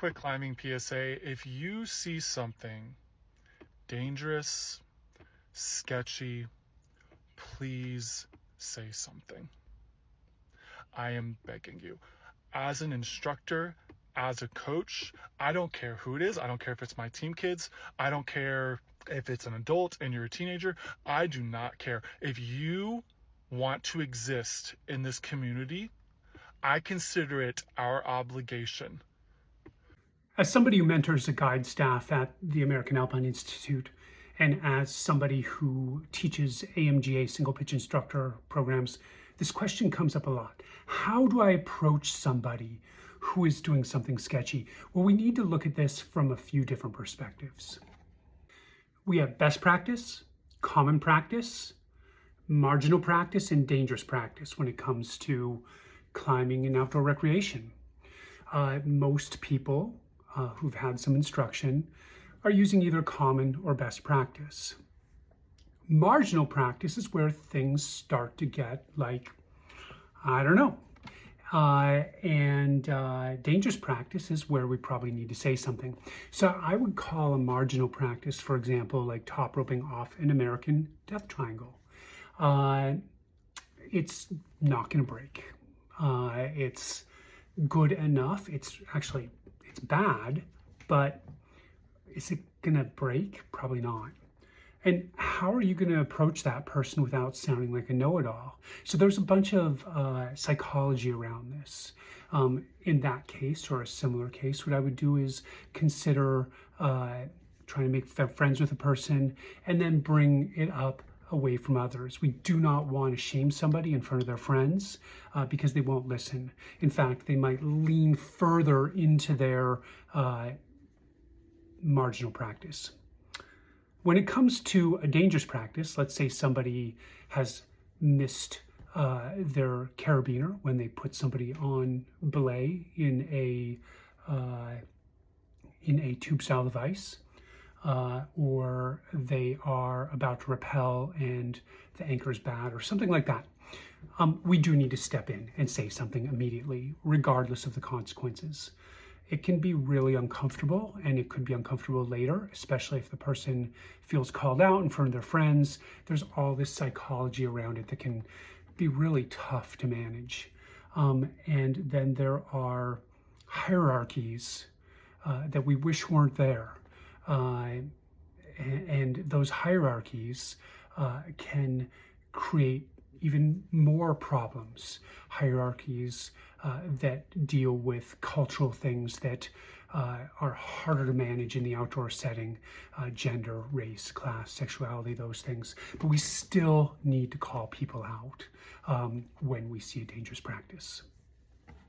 quick climbing PSA. If you see something dangerous, sketchy, please say something. I am begging you. As an instructor, as a coach, I don't care who it is. I don't care if it's my team kids. I don't care if it's an adult and you're a teenager. I do not care. If you want to exist in this community, I consider it our obligation. As somebody who mentors the guide staff at the American Alpine Institute, and as somebody who teaches AMGA single pitch instructor programs, this question comes up a lot. How do I approach somebody who is doing something sketchy? Well, we need to look at this from a few different perspectives. We have best practice, common practice, marginal practice, and dangerous practice when it comes to climbing and outdoor recreation. Most people who've had some instruction are using either common or best practice. Marginal practice is where things start to get like, I don't know. Dangerous practice is where we probably need to say something. So I would call a marginal practice, for example, like top roping off an American death triangle. It's not going to break. It's good enough. It's bad, but is it going to break? Probably not. And how are you going to approach that person without sounding like a know-it-all? So there's a bunch of psychology around this. In that case, or a similar case, what I would do is consider trying to make friends with a person and then bring it up away from others. We do not want to shame somebody in front of their friends because they won't listen. In fact, they might lean further into their marginal practice. When it comes to a dangerous practice, let's say somebody has missed their carabiner when they put somebody on belay in a tube style device, or they are about to rappel and the anchor is bad or something like that. We do need to step in and say something immediately, regardless of the consequences. It can be really uncomfortable, and it could be uncomfortable later, especially if the person feels called out in front of their friends. There's all this psychology around it that can be really tough to manage. And then there are hierarchies that we wish weren't there. And those hierarchies can create even more problems. Hierarchies that deal with cultural things that are harder to manage in the outdoor setting, gender, race, class, sexuality, those things. But we still need to call people out when we see a dangerous practice.